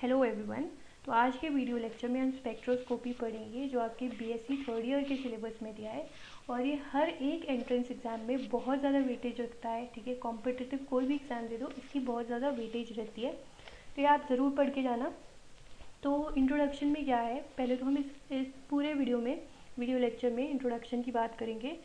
Hello everyone. तो आज के वीडियो लेक्चर में हम स्पेक्ट्रोस्कोपी पढ़ेंगे जो आपके बीएससी थर्ड ईयर के सिलेबस में दिया है और ये हर एक एंट्रेंस एग्ज़ाम में बहुत ज़्यादा वेटेज रखता है। ठीक है, कॉम्पिटिटिव कोई भी एग्ज़ाम दे दो इसकी बहुत ज़्यादा वेटेज रहती है, तो ये आप ज़रूर पढ़ के जाना। तो इंट्रोडक्शन में क्या है, पहले तो हम इस पूरे वीडियो लेक्चर में इंट्रोडक्शन की बात करेंगे।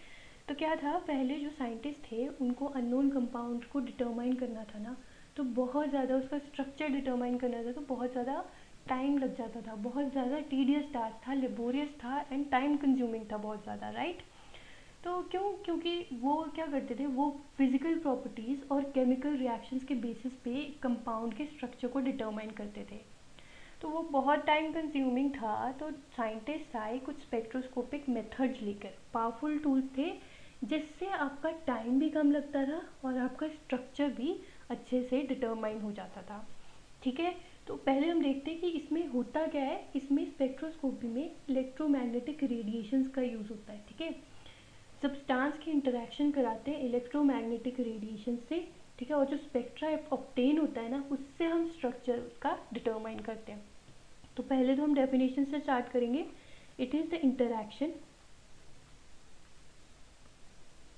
तो क्या था, पहले जो साइंटिस्ट थे उनको अननोन कंपाउंड को डिटरमाइन करना था ना, तो बहुत ज़्यादा उसका स्ट्रक्चर डिटरमाइन करना था, तो बहुत ज़्यादा टाइम लग जाता था, बहुत ज़्यादा टीडियस टास्क था, लेबोरियस था एंड टाइम कंज्यूमिंग था बहुत ज़्यादा, राइट। तो क्योंकि वो क्या करते थे, वो फिजिकल प्रॉपर्टीज़ और केमिकल रिएक्शंस के बेसिस पे कंपाउंड के स्ट्रक्चर को डिटरमाइन करते थे, तो वो बहुत टाइम कंज्यूमिंग था। तो साइंटिस्ट आए कुछ स्पेक्ट्रोस्कोपिक मेथड्स लेकर, पावरफुल टूल्स थे जिससे आपका टाइम भी कम लगता था और आपका स्ट्रक्चर भी अच्छे से डिटरमाइन हो जाता था। ठीक है, तो पहले हम देखते हैं कि इसमें होता क्या है। इसमें स्पेक्ट्रोस्कोपी में इलेक्ट्रोमैग्नेटिक रेडिएशंस का यूज़ होता है। ठीक है, सब्सटेंस की इंटरेक्शन कराते हैं इलेक्ट्रोमैग्नेटिक रेडिएशन से। ठीक है, और जो स्पेक्ट्रा ऑब्टेन होता है ना, उससे हम स्ट्रक्चर उसका डिटरमाइन करते हैं। तो पहले तो हम डेफिनेशन से स्टार्ट करेंगे। It is the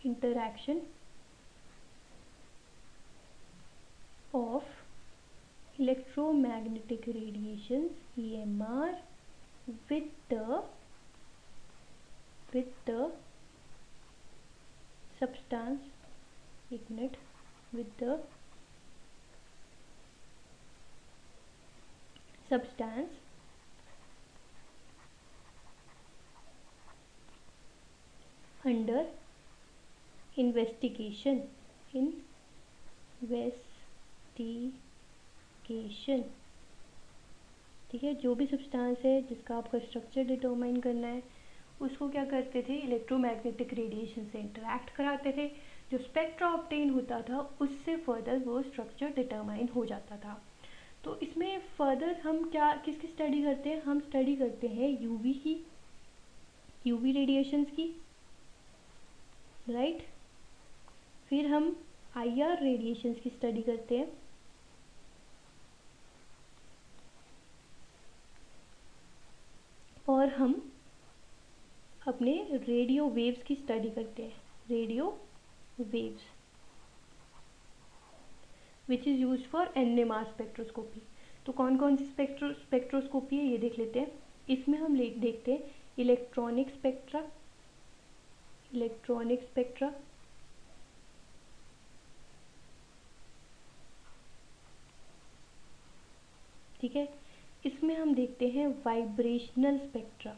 interaction of electromagnetic radiations EMR with the substance, एक minute, with the substance under investigation ठीक है, जो भी सब्सटेंस है जिसका आपका स्ट्रक्चर डिटरमाइन करना है उसको क्या करते थे, इलेक्ट्रोमैग्नेटिक रेडिएशन से इंटरैक्ट कराते थे। जो स्पेक्ट्रा ऑब्टेन होता था उससे फर्दर वो स्ट्रक्चर डिटरमाइन हो जाता था। तो इसमें फर्दर हम क्या किसकी स्टडी करते हैं, हम स्टडी करते हैं यूवी रेडिएशंस की, राइट। फिर हम आईआर रेडिएशंस की स्टडी करते हैं, और हम अपने रेडियो वेव्स की स्टडी करते हैं, radio waves which is use for NMR spectroscopy. तो कौन कौन सी स्पेक्ट्रोस्कोपी है ये देख लेते हैं। इसमें हम देखते हैं इलेक्ट्रॉनिक स्पेक्ट्रा, ठीक है। इसमें हम देखते हैं वाइब्रेशनल स्पेक्ट्रा,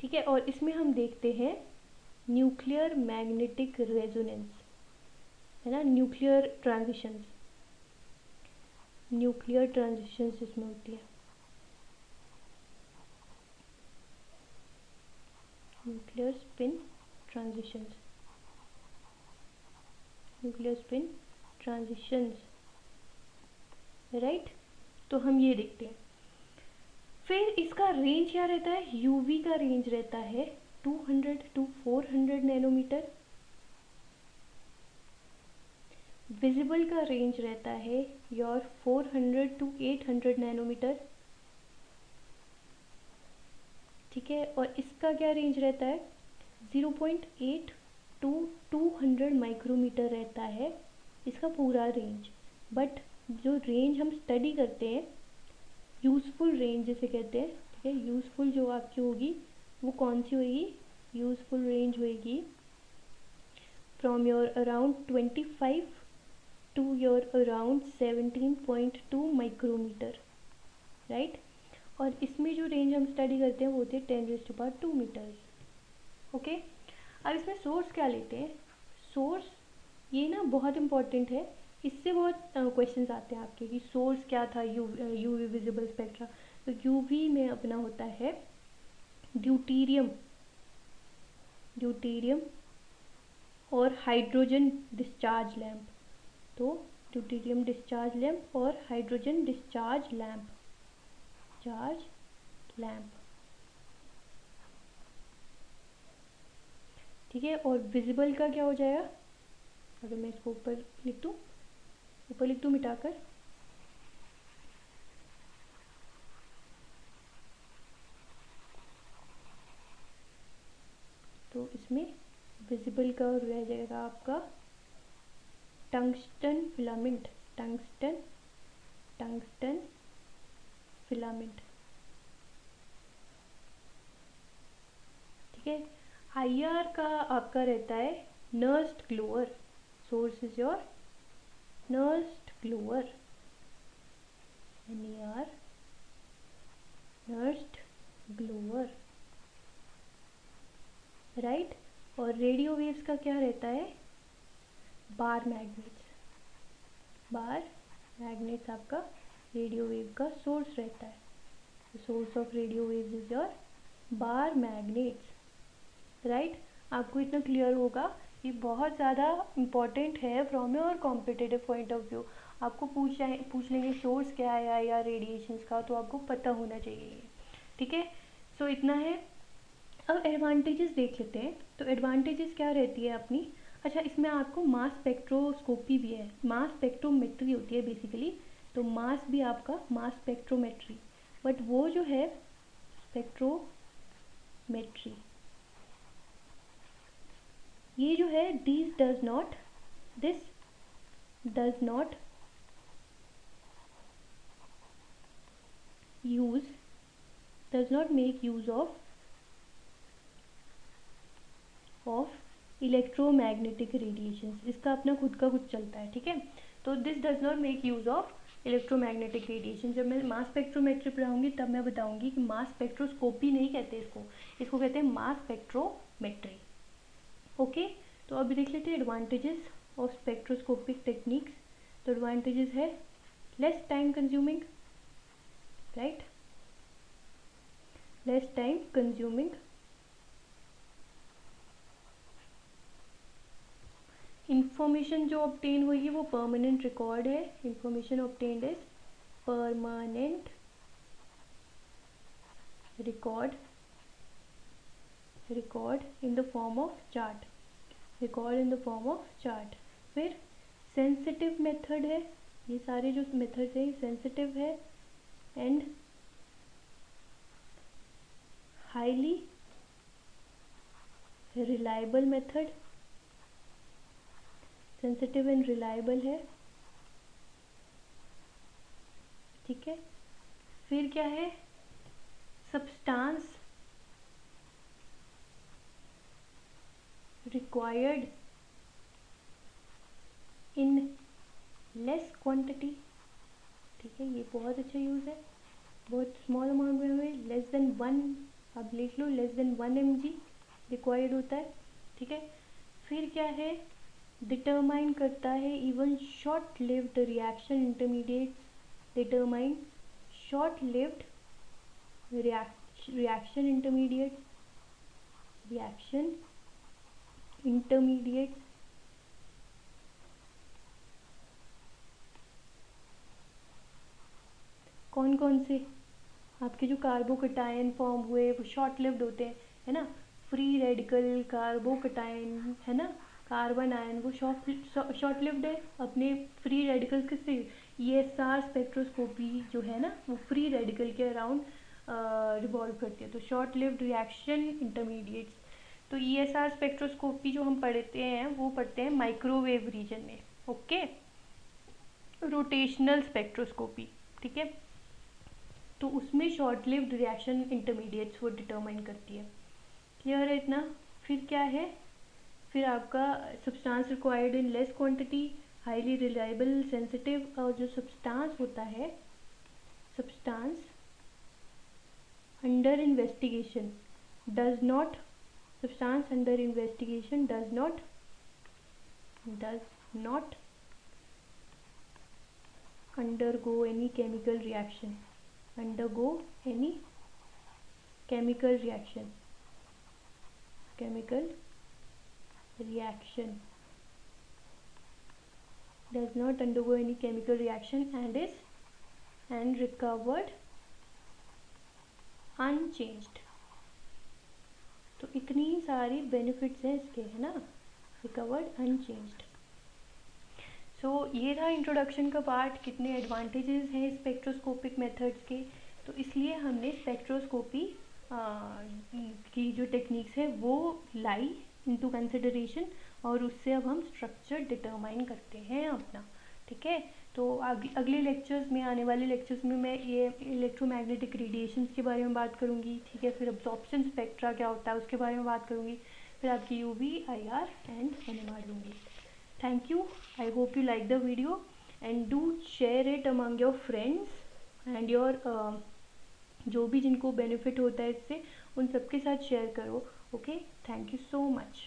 ठीक है। और इसमें हम देखते हैं न्यूक्लियर मैग्नेटिक रेजोनेंस, है ना, न्यूक्लियर ट्रांजिशंस इसमें होती है, न्यूक्लियर स्पिन ट्रांजिशंस, राइट। तो हम ये देखते हैं। फिर इसका रेंज क्या रहता है, यूवी का रेंज रहता है 200 to 400 नैनोमीटर, विजिबल का रेंज रहता है योर 400 to 800 नैनोमीटर, ठीक है। और इसका क्या रेंज रहता है, 0.8 to 200 माइक्रोमीटर रहता है इसका पूरा रेंज। बट जो रेंज हम स्टडी करते हैं, यूज़फुल रेंज जिसे कहते हैं, ठीक है, यूज़फुल जो आपकी होगी वो कौन सी होगी, यूज़फुल रेंज होगी from your around 25 to your around 17.2 micrometer, right. और इसमें जो रेंज हम स्टडी करते हैं वो होती है 10⁻² मीटर्स, ओके। अब इसमें सोर्स क्या लेते हैं, सोर्स ये ना बहुत इम्पॉर्टेंट है, इससे बहुत क्वेश्चंस आते हैं आपके कि सोर्स क्या था यूवी विजिबल स्पेक्ट्रा। तो यूवी में अपना होता है ड्यूटेरियम और हाइड्रोजन डिस्चार्ज लैम्प। तो ड्यूटेरियम डिस्चार्ज लैम्प और हाइड्रोजन डिस्चार्ज लैम्प, ठीक है। और विजिबल का क्या हो जाएगा, अगर मैं इसको ऊपर लिख दूँ मिटाकर, तो इसमें विजिबल का रह जाएगा आपका टंगस्टन फिलामेंट, टंगस्टन फिलामेंट। ठीक है। IR का आपका रहता है nursed glower, source is your nursed glower, NER, nursed glower, right. और रेडियो वेव्स का क्या रहता है, बार मैग्नेट्स आपका रेडियो वेव का सोर्स रहता है। Source of radio waves is your bar magnets, right. आपको इतना क्लियर होगा, ये बहुत ज़्यादा इम्पॉर्टेंट है from your competitive point of view. आपको पूछ लेंगे सोर्स क्या है या रेडिएशंस का, तो आपको पता होना चाहिए, ठीक है। सो इतना है। अब एडवांटेजेस देख लेते हैं। तो एडवांटेजेस क्या रहती है अपनी, अच्छा इसमें आपको मास स्पेक्ट्रोस्कोपी भी है, मास स्पेक्ट्रोमेट्री होती है बेसिकली। तो मास भी आपका मास स्पेक्ट्रोमेट्री, बट वो जो है स्पेक्ट्रोमेट्री, ये जो है this does not make use of electromagnetic radiations. इसका अपना खुद का कुछ चलता है, ठीक है। तो this does not make use of electromagnetic radiation. जब मैं मास स्पेक्ट्रोमेट्री पढ़ाऊंगी तब मैं बताऊंगी कि मास स्पेक्ट्रोस्कोपी नहीं कहते इसको कहते हैं मास स्पेक्ट्रोमेट्री, ओके। तो अभी देख लेते हैं एडवांटेजेस ऑफ स्पेक्ट्रोस्कोपिक टेक्निक्स। तो एडवांटेजेस है less time consuming, right, less time consuming. Information जो ऑब्टेन हुई वो परमानेंट रिकॉर्ड है, information obtained is permanent record in the form of chart, फिर सेंसिटिव मेथड है, ये सारे जो मेथड्स हैं सेंसिटिव है and highly reliable method, sensitive and reliable है, ठीक है। फिर क्या है, substance required in less quantity, ठीक है, ये बहुत अच्छा यूज़ है, बहुत स्मॉल अमाउंट में हमें लेस देन 1, आप लिख लो लेस देन 1 mg रिक्वायर्ड होता है, ठीक है। फिर क्या है, डिटरमाइन करता है even short lived reaction intermediates, determine short lived reaction intermediates, कौन कौन से आपके जो कार्बोकटायन फॉर्म हुए वो शॉर्ट लिव्ड होते हैं, है ना। फ्री रेडिकल कार्बोकटायन है ना, कार्बन आयन वो शॉर्ट लिव्ड है। अपने फ्री रेडिकल्स किससे, ESR स्पेक्ट्रोस्कोपी जो है ना वो फ्री रेडिकल के अराउंड रिवॉल्व करती है। तो शॉर्ट लिव्ड रिएक्शन इंटरमीडिएट्स। तो ESR स्पेक्ट्रोस्कोपी जो हम पढ़ते हैं वो पढ़ते हैं माइक्रोवेव रीजन में, ओके। रोटेशनल स्पेक्ट्रोस्कोपी, ठीक है, तो उसमें शॉर्ट लिव्ड रिएक्शन इंटरमीडिएट्स वो डिटरमाइन करती है, क्लियर है इतना। फिर क्या है, फिर आपका substance required in less quantity, highly reliable, sensitive. और जो सब्सटेंस होता है, substance under investigation does not undergo any chemical reaction, does not undergo any chemical reaction and recovered unchanged, तो इतनी सारी बेनिफिट्स हैं इसके, है ना, रिकवर्ड अनचेंज्ड। सो ये था इंट्रोडक्शन का पार्ट, कितने एडवांटेजेस हैं स्पेक्ट्रोस्कोपिक मेथड्स के। तो इसलिए हमने स्पेक्ट्रोस्कोपी की जो टेक्निक्स है वो लाई इनटू कंसिडरेशन, और उससे अब हम स्ट्रक्चर डिटरमाइन करते हैं अपना, ठीक है। तो अगले लेक्चर्स में, आने वाले लेक्चर्स में मैं ये इलेक्ट्रोमैग्नेटिक रेडिएशंस के बारे में बात करूँगी, ठीक है। फिर अब्जॉर्प्शन स्पेक्ट्रा क्या होता है उसके बारे में बात करूँगी, फिर आपकी UV, IR एंड NMR लूँगी। Thank you. I hope you like the video and do share it among your friends and your जो भी जिनको बेनिफिट होता है इससे उन सबके साथ शेयर करो। Okay, thank you so much.